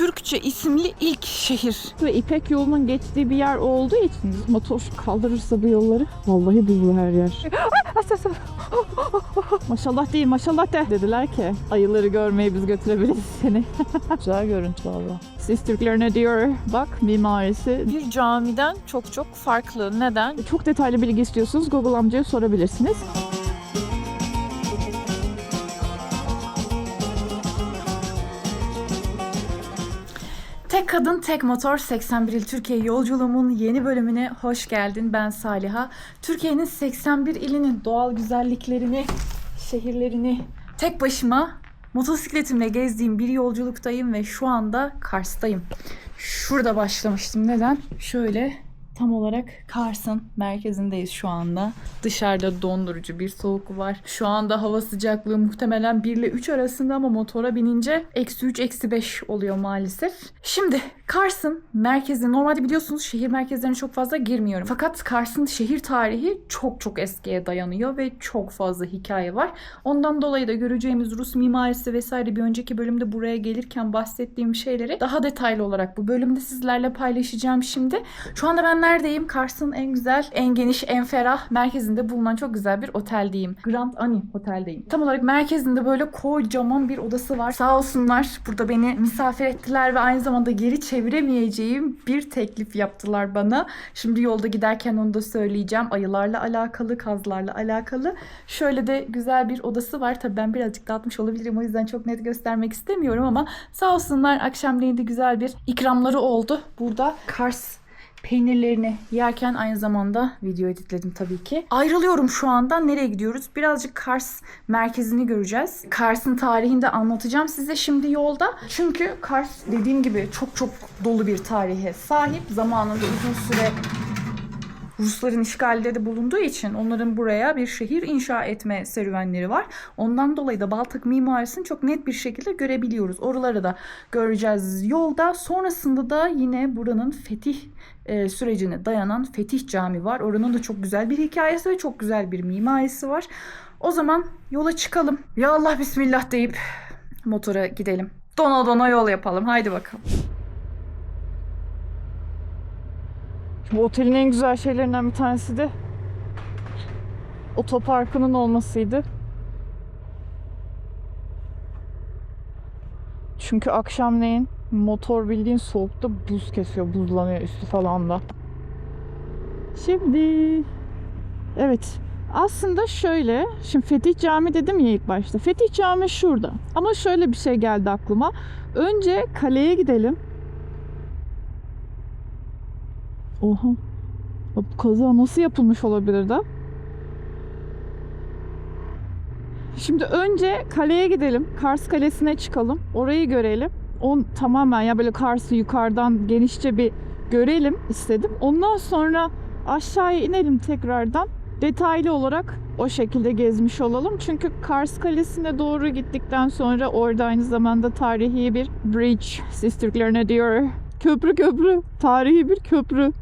Türkçe isimli ilk şehir. Ve İpek yolunun geçtiği bir yer olduğu için motor kaldırırsa bu yolları vallahi dolu her yer. Maşallah değil, maşallah de. Dediler ki ayıları görmeye biz götürebiliriz seni. Güzel görüntü valla. Siz Türkler ne diyor? Bak mimarisi. Bir camiden çok farklı. Neden? Çok detaylı bilgi istiyorsunuz Google amcaya sorabilirsiniz. Tek kadın tek motor 81 il Türkiye yolculuğumun yeni bölümüne hoş geldin. Ben Saliha. Türkiye'nin 81 ilinin doğal güzelliklerini, şehirlerini tek başıma motosikletimle gezdiğim bir yolculuktayım ve şu anda Kars'tayım. Şurada başlamıştım. Neden? Şöyle tam olarak Kars'ın merkezindeyiz şu anda. Dışarıda dondurucu bir soğuk var. Şu anda hava sıcaklığı muhtemelen 1 ile 3 arasında ama motora binince -3, -5 oluyor maalesef. Şimdi Kars'ın merkezi, normalde biliyorsunuz şehir merkezlerine çok fazla girmiyorum. Fakat Kars'ın şehir tarihi çok eskiye dayanıyor ve çok fazla hikaye var. Ondan dolayı da göreceğimiz Rus mimarisi vesaire bir önceki bölümde buraya gelirken bahsettiğim şeyleri daha detaylı olarak bu bölümde sizlerle paylaşacağım şimdi. Şu anda ben neredeyim? Kars'ın en güzel, en geniş, en ferah merkezinde bulunan çok güzel bir oteldeyim. Grand Ani Otel'deyim. Tam olarak merkezinde böyle kocaman bir odası var. Sağ olsunlar burada beni misafir ettiler ve aynı zamanda geri çeviremeyeceğim bir teklif yaptılar bana. Şimdi yolda giderken onu da söyleyeceğim. Ayılarla alakalı, kazlarla alakalı. Şöyle de güzel bir odası var. Tabii ben birazcık dağıtmış olabilirim. O yüzden çok net göstermek istemiyorum ama sağ olsunlar akşamleyin de güzel bir ikramları oldu. Burada Kars peynirlerini yerken aynı zamanda video editledim tabii ki. Ayrılıyorum şu anda. Nereye gidiyoruz? Birazcık Kars merkezini göreceğiz. Kars'ın tarihini de anlatacağım size şimdi yolda. Çünkü Kars dediğim gibi çok dolu bir tarihe sahip. Zamanında uzun süre Rusların işgalde de bulunduğu için onların buraya bir şehir inşa etme serüvenleri var. Ondan dolayı da Baltık mimarisini çok net bir şekilde görebiliyoruz. Oraları da göreceğiz yolda. Sonrasında da yine buranın fetih sürecine dayanan Fetih Camii var. Oranın da çok güzel bir hikayesi ve çok güzel bir mimarisi var. O zaman yola çıkalım. Ya Allah bismillah deyip motora gidelim. Dona yol yapalım. Haydi bakalım. Bu otelin en güzel şeylerinden bir tanesi de otoparkının olmasıydı. Çünkü akşamleyin motor bildiğin soğukta buz kesiyor, buzlanıyor üstü falan da. Şimdi evet, aslında şöyle, şimdi Fetih Camii dedim ya ilk başta. Fetih Camii şurada. Ama şöyle bir şey geldi aklıma. Önce kaleye gidelim. Oha. Bu kaza nasıl yapılmış olabilir de? Şimdi önce kaleye gidelim. Kars Kalesi'ne çıkalım. Orayı görelim. Tamamen ya böyle Kars'ı yukarıdan genişçe bir görelim istedim. Ondan sonra aşağıya inelim tekrardan. Detaylı olarak o şekilde gezmiş olalım. Çünkü Kars Kalesi'ne doğru gittikten sonra orada aynı zamanda tarihi bir bridge, siz Türkler ne diyor? Köprü. Tarihi bir köprü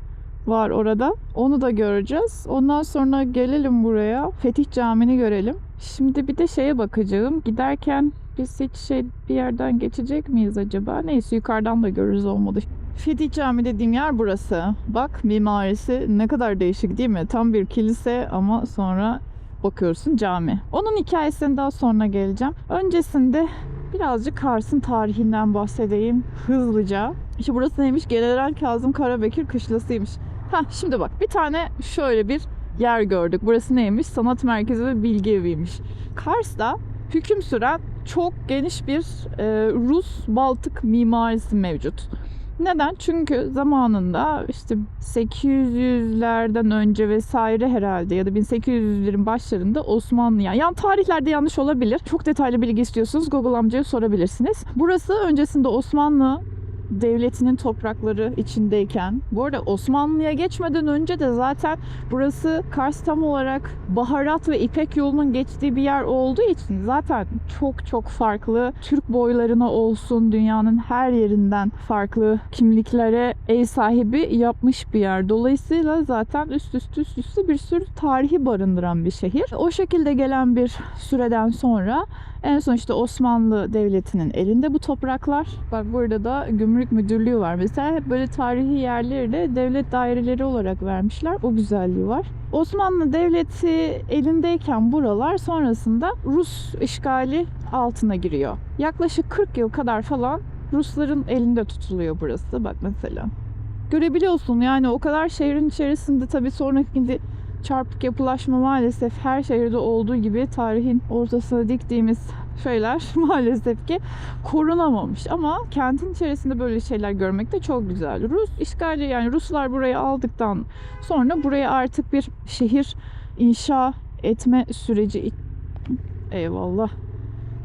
var orada. Onu da göreceğiz. Ondan sonra gelelim buraya. Fetih Camii'ni görelim. Şimdi bir de şeye bakacağım. Giderken biz hiç bir yerden geçecek miyiz acaba? Neyse yukarıdan da görürüz olmadı. Fetih Camii dediğim yer burası. Bak mimarisi ne kadar değişik değil mi? Tam bir kilise ama sonra bakıyorsun cami. Onun hikayesine daha sonra geleceğim. Öncesinde birazcık Kars'ın tarihinden bahsedeyim hızlıca. İşte burası neymiş? General Kazım Karabekir Kışlası'ymış. Şimdi bak bir tane şöyle bir yer gördük. Burası neymiş? Sanat merkezi ve bilgi eviymiş. Kars'ta hüküm süren çok geniş bir Rus Baltık mimarisi mevcut. Neden? Çünkü zamanında işte 800'lerden önce vesaire herhalde ya da 1800'lerin başlarında Osmanlı'ya, yani tarihlerde yanlış olabilir. Çok detaylı bilgi istiyorsunuz Google amcaya sorabilirsiniz. Burası öncesinde Osmanlı devletinin toprakları içindeyken, bu arada Osmanlı'ya geçmeden önce de zaten burası Kars tam olarak baharat ve İpek yolunun geçtiği bir yer olduğu için zaten çok farklı Türk boylarına olsun dünyanın her yerinden farklı kimliklere ev sahibi yapmış bir yer. Dolayısıyla zaten üst üste bir sürü tarihi barındıran bir şehir. O şekilde gelen bir süreden sonra En son işte Osmanlı Devleti'nin elinde bu topraklar. Bak burada da gümrük müdürlüğü var. Mesela hep böyle tarihi yerleri de devlet daireleri olarak vermişler. O güzelliği var. Osmanlı Devleti elindeyken buralar sonrasında Rus işgali altına giriyor. Yaklaşık 40 yıl kadar falan Rusların elinde tutuluyor burası. Bak mesela. Görebiliyorsun yani o kadar şehrin içerisinde tabii sonraki çarpık yapılaşma maalesef her şehirde olduğu gibi tarihin ortasına diktiğimiz şeyler maalesef ki korunamamış. Ama kentin içerisinde böyle şeyler görmek de çok güzel. Rus işgali yani Ruslar burayı aldıktan sonra buraya artık bir şehir inşa etme süreci eyvallah.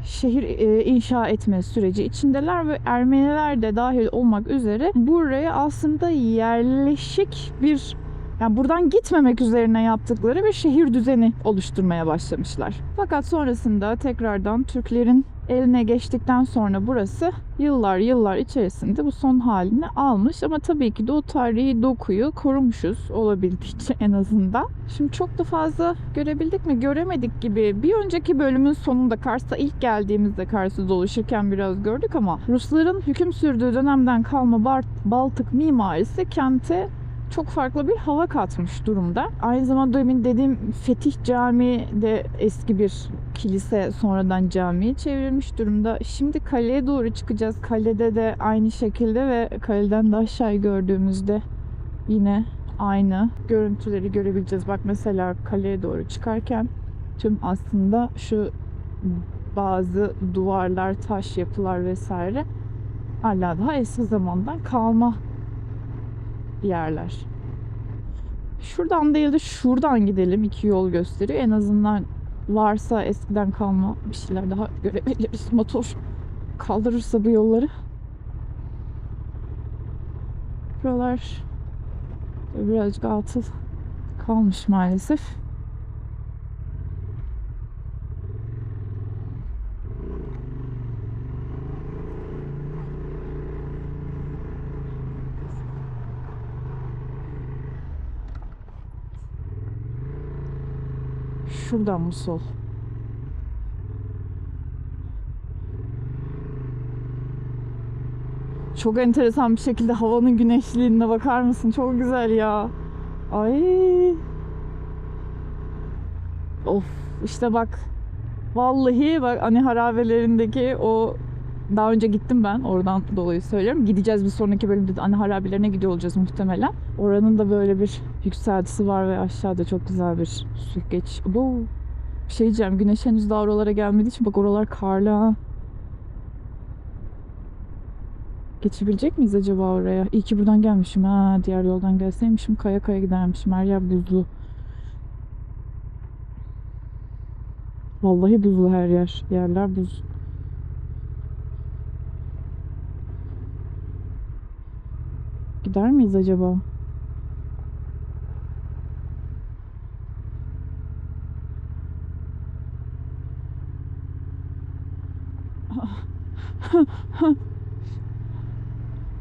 Şehir inşa etme süreci içindeler ve Ermeniler de dahil olmak üzere buraya aslında yerleşik bir yani buradan gitmemek üzerine yaptıkları bir şehir düzeni oluşturmaya başlamışlar. Fakat sonrasında tekrardan Türklerin eline geçtikten sonra burası yıllar içerisinde bu son halini almış. Ama tabii ki de o tarihi dokuyu korumuşuz olabildiğince en azından. Şimdi çok da fazla görebildik mi? Göremedik gibi. Bir önceki bölümün sonunda Kars'a ilk geldiğimizde Kars'ı dolaşırken biraz gördük ama Rusların hüküm sürdüğü dönemden kalma Baltık mimarisi kente çok farklı bir hava katmış durumda. Aynı zamanda demin dediğim Fetih Camii de eski bir kilise sonradan camiye çevrilmiş durumda. Şimdi kaleye doğru çıkacağız. Kalede de aynı şekilde ve kaleden de aşağı gördüğümüzde yine aynı görüntüleri görebileceğiz. Bak mesela kaleye doğru çıkarken tüm aslında şu bazı duvarlar, taş yapılar vesaire hala daha eski zamandan kalma yerler. Şuradan değil de şuradan gidelim. 2 yol gösteriyor. En azından varsa eskiden kalma bir şeyler daha görebiliriz. Motor kaldırırsa bu yolları. Buralar birazcık altı kalmış maalesef. Şuradan mı sol? Çok enteresan bir şekilde havanın güneşliğine bakar mısın? Çok güzel ya. Ay. Of işte bak. Vallahi bak hani harabelerindeki o daha önce gittim ben oradan dolayı söylüyorum. Gideceğiz bir sonraki bölümde de hani harabelerine gidiyor olacağız muhtemelen. Oranın da böyle bir yükseltisi var ve aşağıda çok güzel bir süzgeç. Bir şey diyeceğim. Güneş henüz daha oralara gelmediği için bak oralar karlı ha. Geçebilecek miyiz acaba oraya? İyi ki buradan gelmişim ha. Diğer yoldan gelseymişim kaya kaya gidermişim. Her yer buzlu. Vallahi buzlu her yer. Yerler buz. Gider miyiz acaba?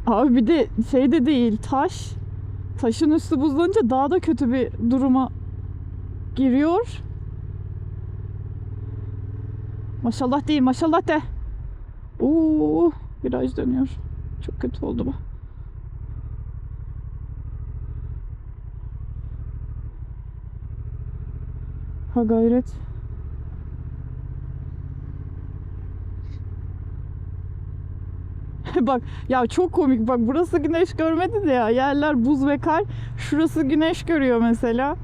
Abi bir de şey de değil taş. Taşın üstü buzlanınca daha da kötü bir duruma giriyor. Maşallah değil maşallah de. Oo, viraj dönüyor. Çok kötü oldu bu. Ha gayret. Bak ya çok komik bak burası güneş görmedi de ya yerler buz ve kar, şurası güneş görüyor mesela,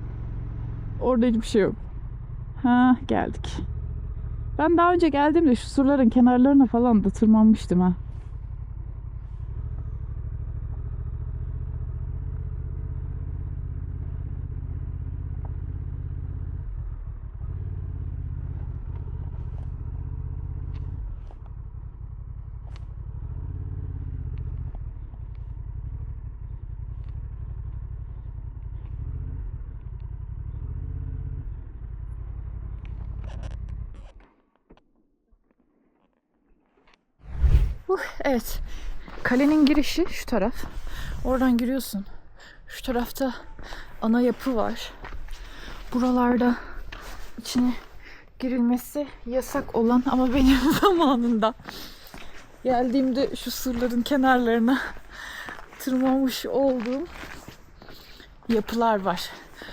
orada hiçbir şey yok. Ha geldik. Ben daha önce geldiğimde şu surların kenarlarına falan da tırmanmıştım ha. Evet. Kalenin girişi şu taraf. Oradan giriyorsun. Şu tarafta ana yapı var. Buralarda içine girilmesi yasak olan ama benim zamanında geldiğimde şu surların kenarlarına tırmanmış olduğum yapılar var.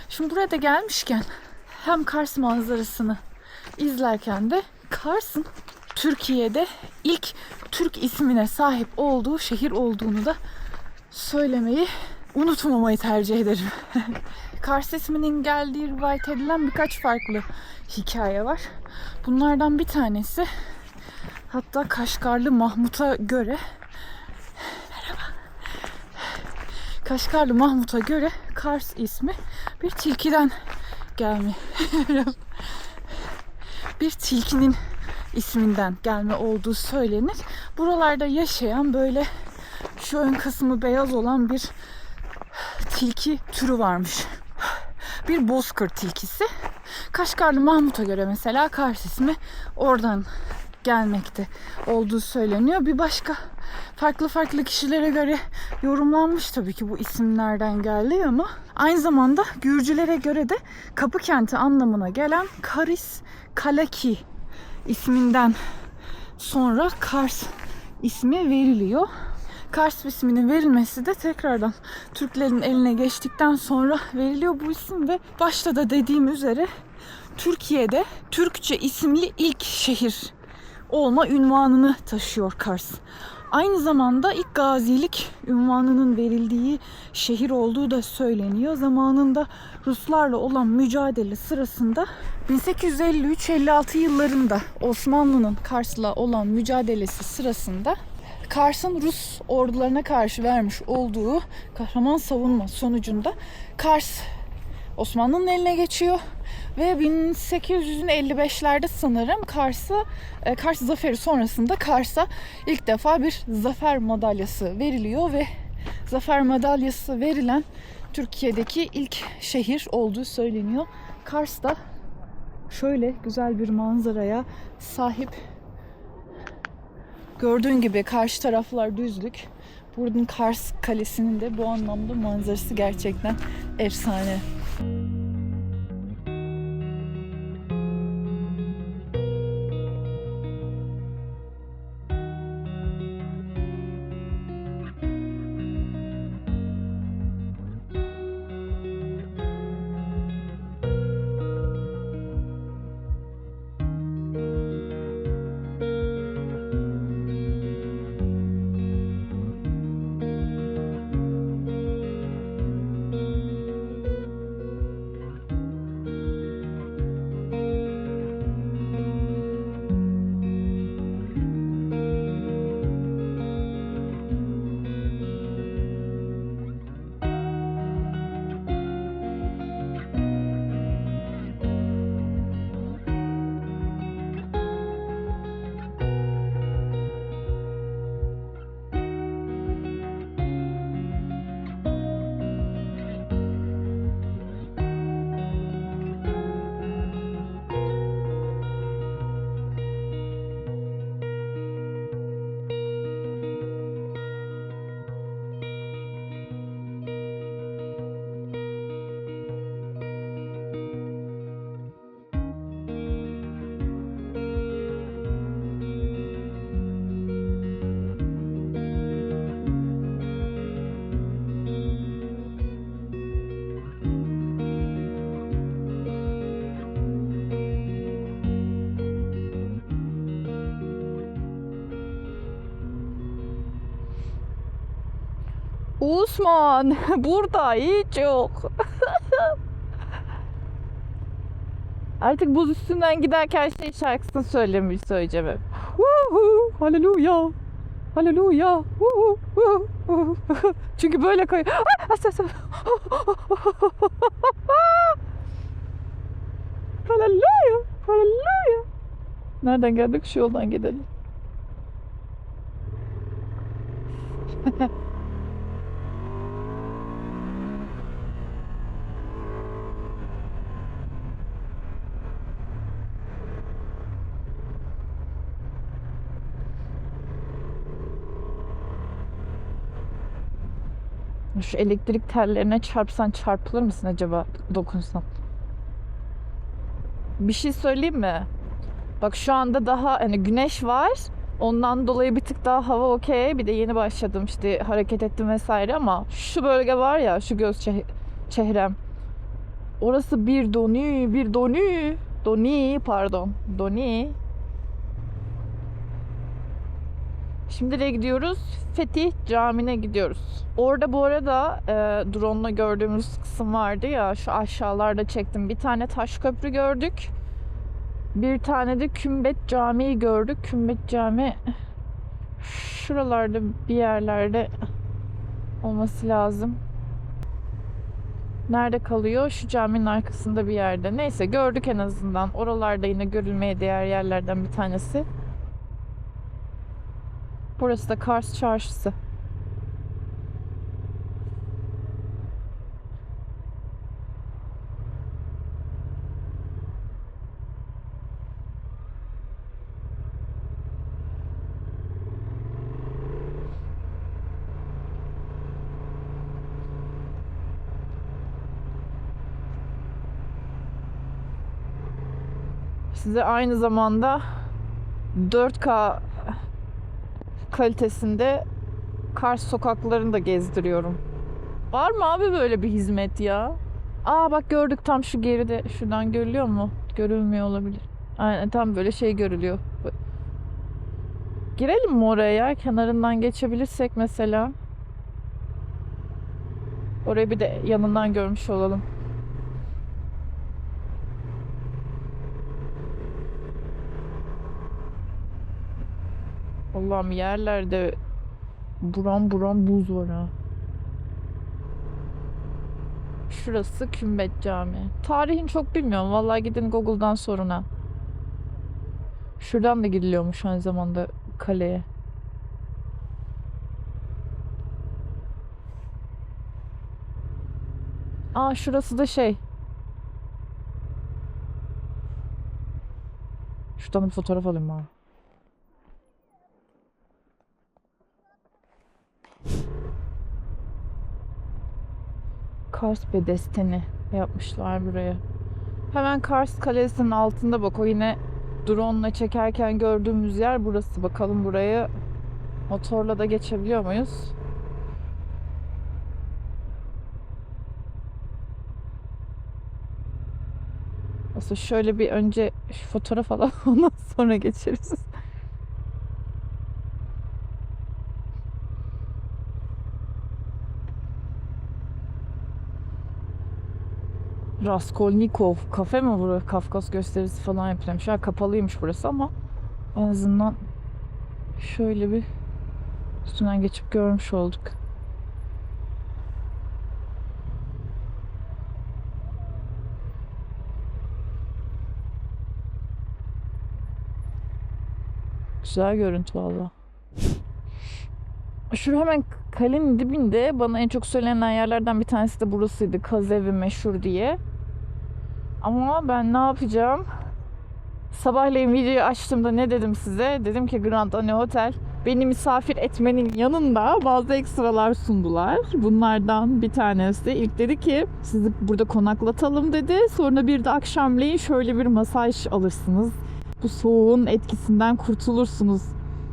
Şimdi buraya da gelmişken hem Kars manzarasını izlerken de Kars'ın Türkiye'de ilk Türk ismine sahip olduğu şehir olduğunu da söylemeyi unutmamayı tercih ederim. Kars isminin geldiği rivayet edilen birkaç farklı hikaye var. Bunlardan bir tanesi, hatta Kaşgarlı Mahmut'a göre Kaşgarlı Mahmut'a göre Kars ismi bir tilkiden gelme. Bir tilkinin isminden gelme olduğu söylenir. Buralarda yaşayan böyle şu ön kısmı beyaz olan bir tilki türü varmış. Bir bozkır tilkisi. Kaşgarlı Mahmut'a göre mesela Kars ismi oradan gelmekte olduğu söyleniyor. Bir başka farklı kişilere göre yorumlanmış tabii ki bu isimlerden geldi ama aynı zamanda Gürcülere göre de kapı kenti anlamına gelen Karis Kalaki isminden sonra Kars ismi veriliyor. Kars isminin verilmesi de tekrardan Türklerin eline geçtikten sonra veriliyor bu isim ve başta da dediğim üzere Türkiye'de Türkçe isimli ilk şehir olma unvanını taşıyor Kars. Aynı zamanda ilk gazilik unvanının verildiği şehir olduğu da söyleniyor. Zamanında Ruslarla olan mücadele sırasında 1853-56 yıllarında Osmanlı'nın Kars'la olan mücadelesi sırasında Kars'ın Rus ordularına karşı vermiş olduğu kahraman savunma sonucunda Kars Osmanlı'nın eline geçiyor ve 1855'lerde sanırım Kars zaferi sonrasında Kars'a ilk defa bir zafer madalyası veriliyor ve zafer madalyası verilen Türkiye'deki ilk şehir olduğu söyleniyor. Kars da şöyle güzel bir manzaraya sahip. Gördüğün gibi karşı taraflar düzlük. Buradan Kars Kalesi'nin de bu anlamda manzarası gerçekten efsane. Osman burada hiç yok. Artık buz üstünden giderken şarkısını söyleyeceğim hep. Haleluya. Haleluya. Çünkü böyle kayıyor. Haleluya. Haleluya. Nereden geldik? Şu yoldan gidelim. Şu elektrik tellerine çarpsan çarpılır mısın acaba dokunsan? Bir şey söyleyeyim mi? Bak şu anda daha hani güneş var. Ondan dolayı bir tık daha hava okey. Bir de yeni başladım işte hareket ettim vesaire ama şu bölge var ya şu çehrem. Orası bir doni pardon. Doni. Şimdi de gidiyoruz. Fetih Camii'ne gidiyoruz. Orada bu arada drone'la gördüğümüz kısım vardı ya şu aşağılarda çektim. Bir tane taş köprü gördük. Bir tane de Kümbet Camii gördük. Kümbet Cami şuralarda bir yerlerde olması lazım. Nerede kalıyor? Şu caminin arkasında bir yerde. Neyse gördük en azından. Oralarda yine görülmeye değer yerlerden bir tanesi. Burası da Kars Çarşısı. Size aynı zamanda 4K kalitesinde Kars sokaklarını da gezdiriyorum. Var mı abi böyle bir hizmet ya? Aa bak gördük tam şu geride. Şuradan görülüyor mu? Görülmüyor olabilir. Aynen tam böyle şey görülüyor. Girelim mi oraya ya? Kenarından geçebilirsek mesela. Orayı bir de yanından görmüş olalım. Allah'ım yerlerde buram buram buz var ha. Şurası Kümbet Camii. Tarihini çok bilmiyorum. Vallahi gidin Google'dan sorun ha. Şuradan da gidiliyormuş aynı zamanda kaleye. Aa şurası da şey. Şuradan bir fotoğraf alayım ben. Kars Bedesteni yapmışlar buraya. Hemen Kars Kalesi'nin altında bak o yine drone'la çekerken gördüğümüz yer burası. Bakalım burayı motorla da geçebiliyor muyuz? Aslında şöyle bir önce şu fotoğraf alalım ondan sonra geçeriz. Raskolnikov kafe mi burası? Kafkas gösterisi falan yapılmış. Ya kapalıymış burası ama en azından şöyle bir üstünden geçip görmüş olduk. Güzel görüntü valla. Şu hemen kalenin dibinde bana en çok söylenen yerlerden bir tanesi de burasıydı. Kaz evi meşhur diye. Ama ben ne yapacağım? Sabahleyin videoyu açtığımda ne dedim size? Dedim ki Grand Ani Hotel beni misafir etmenin yanında bazı ekstralar sundular. Bunlardan bir tanesi ilk dedi ki sizi burada konaklatalım dedi. Sonra bir de akşamleyin şöyle bir masaj alırsınız. Bu soğuğun etkisinden kurtulursunuz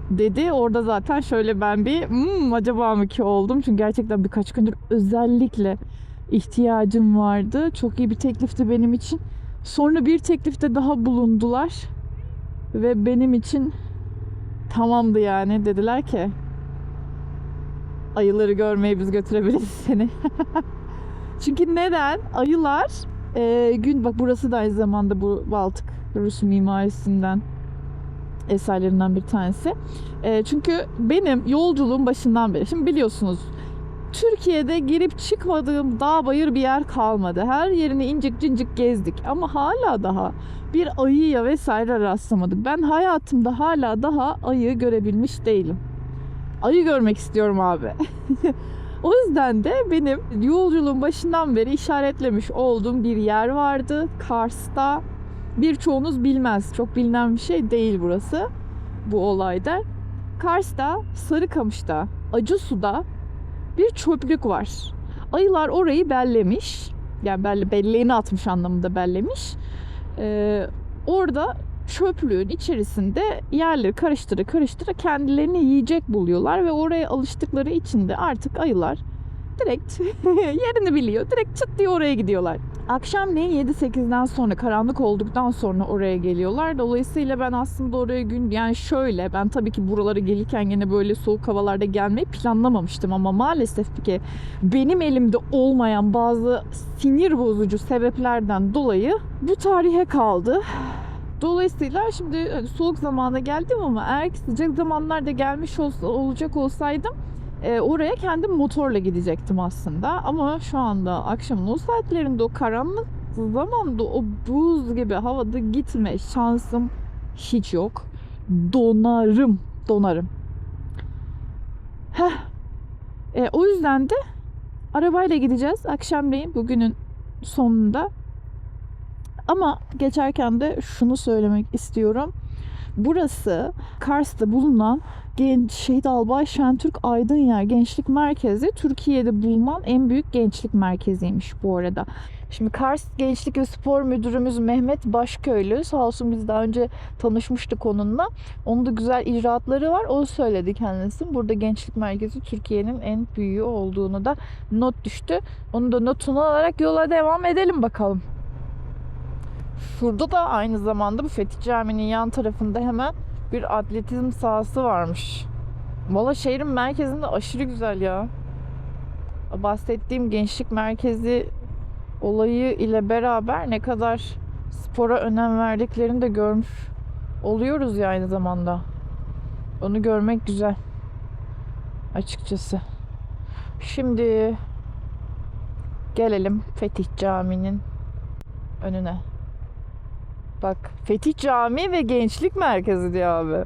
dedi. Orada zaten şöyle ben bir acaba mı ki oldum. Çünkü gerçekten birkaç gündür özellikle ihtiyacım vardı. Çok iyi bir teklifti benim için. Sonra bir teklifte daha bulundular. Ve benim için tamamdı yani. Dediler ki ayıları görmeye biz götürebiliriz seni. Çünkü neden? Ayılar gün bak burası da aynı zamanda bu Baltık Rus mimarisinden eserlerinden bir tanesi. Çünkü benim yolculuğum başından beri. Şimdi biliyorsunuz Türkiye'de girip çıkmadığım dağ bayır bir yer kalmadı. Her yerini incik cincik gezdik. Ama hala daha bir ayıya vesaire rastlamadık. Ben hayatımda hala daha ayı görebilmiş değilim. Ayı görmek istiyorum abi. O yüzden de benim yolculuğun başından beri işaretlemiş olduğum bir yer vardı. Kars'ta. Birçoğunuz bilmez. Çok bilinen bir şey değil burası. Bu olayda. Kars'ta, Sarıkamış'ta, Acısu'da bir çöplük var. Ayılar orayı bellemiş. Yani belleğini atmış anlamında bellemiş. Orada çöplüğün içerisinde yerleri karıştıra kendilerine yiyecek buluyorlar ve oraya alıştıkları için de artık ayılar direkt yerini biliyor. Direkt çıt diye oraya gidiyorlar. Akşamleyin 7-8'den sonra, karanlık olduktan sonra oraya geliyorlar. Dolayısıyla ben aslında oraya ben tabii ki buralara gelirken yine böyle soğuk havalarda gelmeyi planlamamıştım ama maalesef ki benim elimde olmayan bazı sinir bozucu sebeplerden dolayı bu tarihe kaldı. Dolayısıyla şimdi soğuk zamana geldim ama eğer ki sıcak zamanlarda gelmiş olacak olsaydım oraya kendim motorla gidecektim aslında. Ama şu anda akşamın o saatlerinde, o karanlık zamanda, o buz gibi havada gitme şansım hiç yok. Donarım. O yüzden de arabayla gideceğiz akşamleyin, bugünün sonunda. Ama geçerken de şunu söylemek istiyorum. Burası Kars'ta bulunan Şehit Albay Şentürk Aydınyer Gençlik Merkezi, Türkiye'de bulunan en büyük gençlik merkeziymiş bu arada. Şimdi Kars Gençlik ve Spor Müdürümüz Mehmet Başköylü, sağ olsun biz daha önce tanışmıştık onunla. Onun da güzel icraatları var. O söyledi kendisi. Burada gençlik merkezi Türkiye'nin en büyüğü olduğunu da not düştü. Onu da notunu alarak yola devam edelim bakalım. Şurada da aynı zamanda bu Fetih Camii'nin yan tarafında hemen bir atletizm sahası varmış. Valla şehrin merkezinde aşırı güzel ya. Bahsettiğim gençlik merkezi olayı ile beraber ne kadar spora önem verdiklerini de görmüş oluyoruz ya aynı zamanda. Onu görmek güzel. Açıkçası. Şimdi gelelim Fetih Camii'nin önüne. Bak, Fetih Camii ve Gençlik Merkezi diyor abi.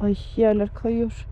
Ay, yerler kayıyor.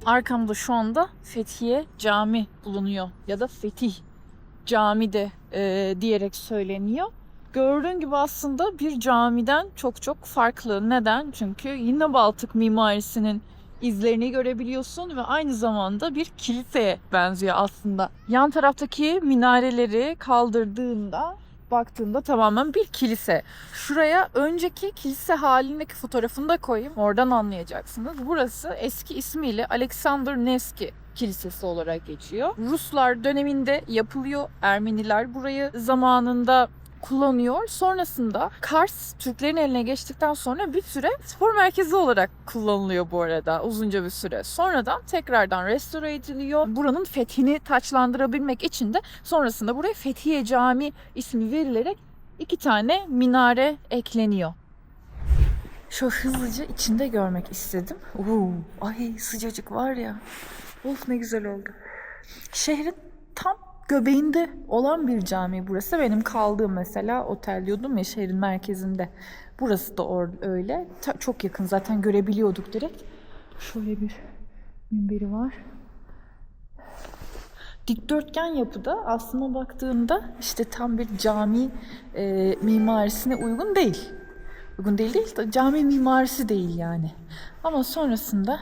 Arkamda şu anda Fethiye Cami bulunuyor ya da Fetih Cami de diyerek söyleniyor. Gördüğün gibi aslında bir camiden çok farklı. Neden? Çünkü yine Baltık mimarisinin izlerini görebiliyorsun ve aynı zamanda bir kiliseye benziyor aslında. Yan taraftaki minareleri kaldırdığında baktığında tamamen bir kilise. Şuraya önceki kilise halindeki fotoğrafını da koyayım. Oradan anlayacaksınız. Burası eski ismiyle Alexander Nevski Kilisesi olarak geçiyor. Ruslar döneminde yapılıyor. Ermeniler burayı zamanında kullanıyor. Sonrasında Kars Türklerin eline geçtikten sonra bir süre spor merkezi olarak kullanılıyor bu arada uzunca bir süre. Sonradan tekrardan restore ediliyor. Buranın fethini taçlandırabilmek için de sonrasında buraya Fethiye Camii ismi verilerek 2 tane minare ekleniyor. Şu hızlıca içinde görmek istedim. Ay sıcacık var ya. Of ne güzel oldu. Şehrin tam göbeğinde olan bir cami burası. Benim kaldığım mesela otel diyordum ya şehrin merkezinde. Burası da öyle. Çok yakın zaten görebiliyorduk direkt. Şöyle bir minberi var. Dikdörtgen yapıda aslına baktığında işte tam bir cami mimarisine uygun değil. Uygun değil de cami mimarisi değil yani. Ama sonrasında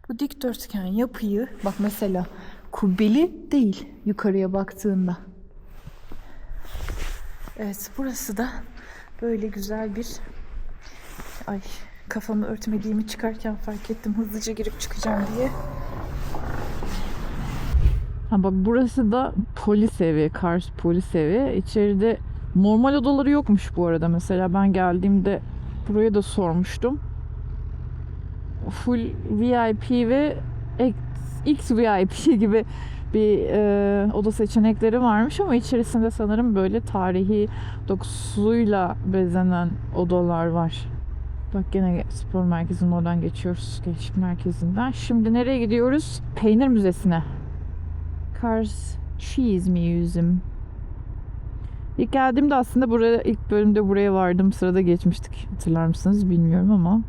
bu dikdörtgen yapıyı bak mesela kubbeli değil yukarıya baktığında. Evet burası da böyle güzel bir kafamı örtmediğimi çıkarken fark ettim hızlıca girip çıkacağım diye. Ha bak, burası da polis evi, Kars polis evi. İçeride normal odaları yokmuş bu arada. Mesela ben geldiğimde buraya da sormuştum. Full VIP ve X VIP gibi bir oda seçenekleri varmış ama içerisinde sanırım böyle tarihi dokusuyla bezenen odalar var. Bak gene spor merkezinin oradan geçiyoruz. Gençlik merkezinden. Şimdi nereye gidiyoruz? Peynir Müzesi'ne. Kars Cheese Museum. İlk geldiğimde aslında buraya, ilk bölümde buraya vardım. Sırada geçmiştik. Hatırlar mısınız bilmiyorum ama.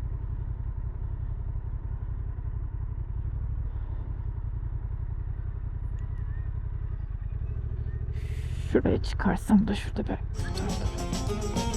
Şuraya çıkarsam da şurada bir fotoğraf.